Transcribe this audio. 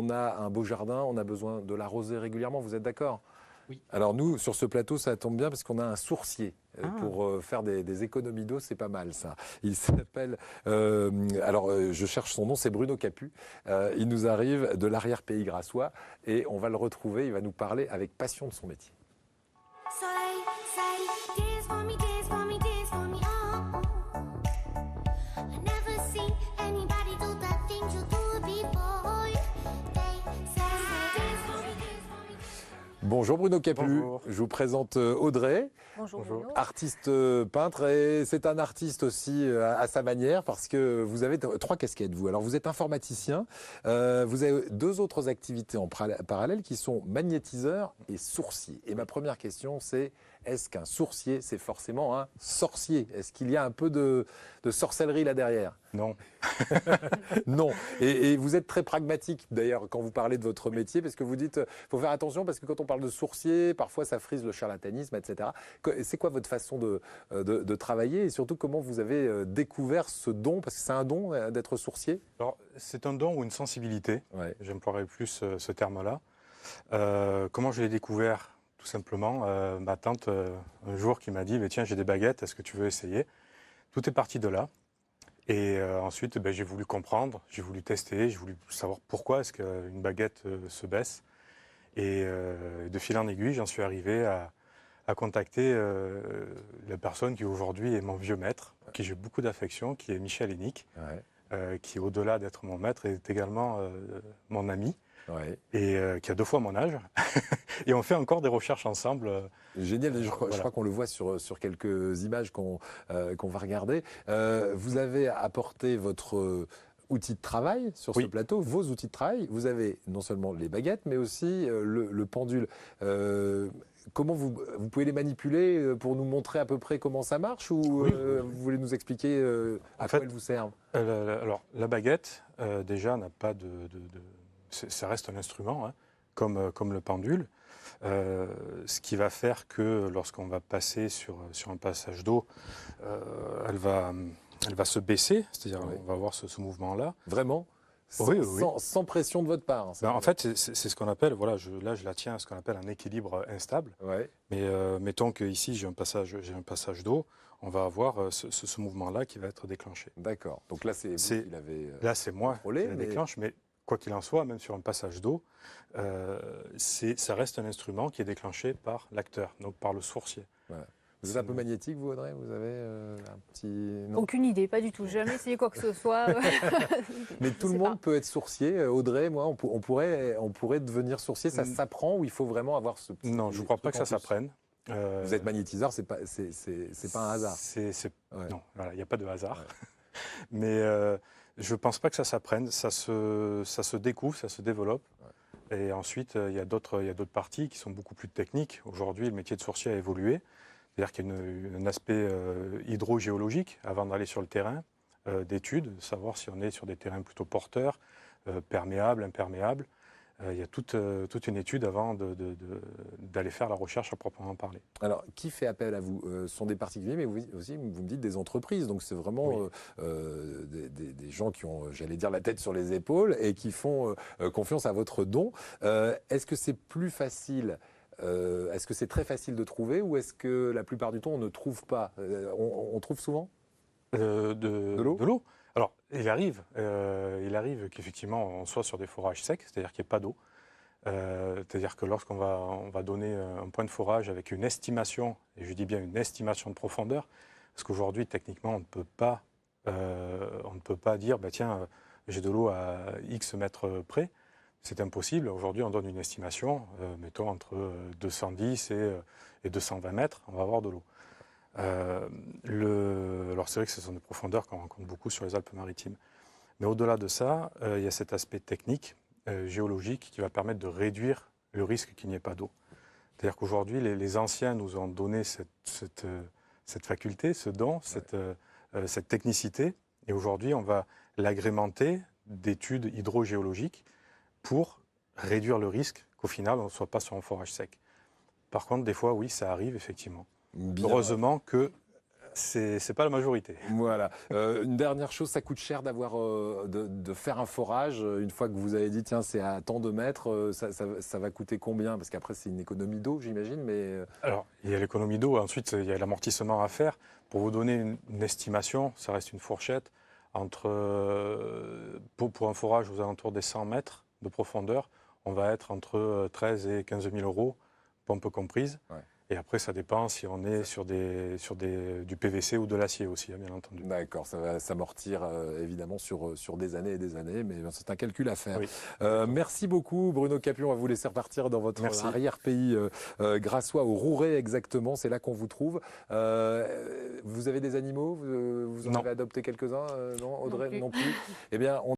on a un beau jardin, on a besoin de l'arroser régulièrement, vous êtes d'accord? Oui. Alors nous, sur ce plateau, ça tombe bien parce qu'on a un sourcier. Pour faire des économies d'eau, c'est pas mal ça. Il s'appelle, je cherche son nom, c'est Bruno Capu. Il nous arrive de l'arrière-pays grassois et on va le retrouver, il va nous parler avec passion de son métier. Bonjour Bruno Capu, Bonjour. Je vous présente Audrey. Bonjour. Bruno. Artiste peintre et c'est un artiste aussi à sa manière parce que vous avez 3 casquettes vous. Alors vous êtes informaticien, vous avez 2 autres activités en parallèle qui sont magnétiseur et sourcier. Et ma première question c'est, est-ce qu'un sourcier c'est forcément un sorcier? Est-ce qu'il y a un peu de sorcellerie là derrière? Non. Non. Et vous êtes très pragmatique d'ailleurs quand vous parlez de votre métier parce que vous dites faut faire attention parce que quand on parle de sourcier, parfois ça frise le charlatanisme, etc. C'est quoi votre façon de travailler et surtout comment vous avez découvert ce don? Parce que c'est un don d'être sourcier. Alors, c'est un don ou une sensibilité. Ouais. J'emploierais plus ce terme-là. Comment je l'ai découvert? Tout simplement, ma tante, un jour, qui m'a dit tiens, j'ai des baguettes, est-ce que tu veux essayer? Tout est parti de là. Et ensuite, j'ai voulu comprendre, j'ai voulu tester, j'ai voulu savoir pourquoi est-ce qu'une baguette se baisse. Et de fil en aiguille, j'en suis arrivé à contacter la personne qui aujourd'hui est mon vieux maître, qui j'ai beaucoup d'affection, qui est Michel Hénique, qui au-delà d'être mon maître est également mon ami. Ouais. Et qui a 2 fois mon âge. Et on fait encore des recherches ensemble. Génial, je crois qu'on le voit sur quelques images qu'on va regarder. Vous avez apporté votre outil de travail sur ce plateau, vos outils de travail. Vous avez non seulement les baguettes, mais aussi le pendule. Comment vous pouvez les manipuler pour nous montrer à peu près comment ça marche ou vous voulez nous expliquer à quoi elles vous servent? Alors, la baguette, déjà, n'a pas ça reste un instrument, hein, comme le pendule. Ce qui va faire que lorsqu'on va passer sur un passage d'eau, elle va se baisser, c'est-à-dire on va avoir ce mouvement-là. Vraiment? Sans pression de votre part. Hein, en fait, c'est ce qu'on appelle, voilà, là je la tiens à ce qu'on appelle un équilibre instable. Ouais. Mais mettons qu'ici j'ai un passage d'eau, on va avoir ce mouvement-là qui va être déclenché. D'accord. Donc là, c'est vous qui l'avez là, c'est moi qui la mais... déclenche, mais quoi qu'il en soit, même sur un passage d'eau, ça reste un instrument qui est déclenché par l'acteur, donc par le sourcier. Voilà. Vous êtes un peu magnétique, vous, Audrey? Vous avez un petit... Non. Aucune idée, pas du tout. J'ai jamais essayé quoi que ce soit. Mais tout le monde peut être sourcier. Audrey, moi, on pourrait devenir sourcier. Ça s'apprend ou il faut vraiment avoir ce petit... Non, je ne crois pas que ça s'apprenne. Vous êtes magnétiseur, c'est pas un hasard. Non, voilà, il n'y a pas de hasard. Ouais. Mais je ne pense pas que ça s'apprenne. Ça se découvre, ça se développe. Ouais. Et ensuite, il y a d'autres parties qui sont beaucoup plus techniques. Aujourd'hui, le métier de sourcier a évolué. C'est-à-dire qu'il y a un aspect hydrogéologique avant d'aller sur le terrain, d'études, de savoir si on est sur des terrains plutôt porteurs, perméables, imperméables. Il y a toute une étude avant d'aller faire la recherche à proprement parler. Alors, qui fait appel à vous? Ce sont des particuliers, mais vous aussi, vous me dites des entreprises. Donc, c'est vraiment des gens qui ont, j'allais dire, la tête sur les épaules et qui font confiance à votre don. Est-ce que c'est plus facile? Est-ce que c'est très facile de trouver ou est-ce que la plupart du temps, on ne trouve pas? On trouve souvent de l'eau. Alors, il arrive qu'effectivement on soit sur des forages secs, c'est-à-dire qu'il n'y ait pas d'eau. C'est-à-dire que lorsqu'on va donner un point de forage avec une estimation, et je dis bien une estimation de profondeur, parce qu'aujourd'hui, techniquement, on ne peut pas dire, tiens, j'ai de l'eau à X mètres près. C'est impossible. Aujourd'hui, on donne une estimation, mettons entre 210 et 220 mètres, on va avoir de l'eau. Alors c'est vrai que ce sont des profondeurs qu'on rencontre beaucoup sur les Alpes-Maritimes. Mais au-delà de ça, il y a cet aspect technique, géologique, qui va permettre de réduire le risque qu'il n'y ait pas d'eau. C'est-à-dire qu'aujourd'hui, les anciens nous ont donné cette faculté, ce don, cette technicité. Et aujourd'hui, on va l'agrémenter d'études hydrogéologiques pour réduire le risque qu'au final, on ne soit pas sur un forage sec. Par contre, des fois, oui, ça arrive, effectivement. Heureusement que c'est pas la majorité. Voilà. Une dernière chose, ça coûte cher d'avoir de faire un forage. Une fois que vous avez dit, tiens, c'est à tant de mètres, ça va coûter combien? Parce qu'après, c'est une économie d'eau, j'imagine. Mais Alors, il y a l'économie d'eau, ensuite, il y a l'amortissement à faire. Pour vous donner une estimation, ça reste une fourchette, pour un forage aux alentours des 100 mètres de profondeur, on va être entre 13 et 15 000 euros, pompe comprise. Ouais. Et après, ça dépend si on est sur du PVC ou de l'acier aussi, hein, bien entendu. d'accord, ça va s'amortir évidemment sur des années et des années, mais c'est un calcul à faire. Oui. Merci beaucoup Bruno Capion, on va vous laisser repartir dans votre arrière-pays grassois, au Rouret exactement, c'est là qu'on vous trouve. Vous avez des animaux? Vous en avez adopté quelques-uns? Non, Audrey, non plus. Eh bien,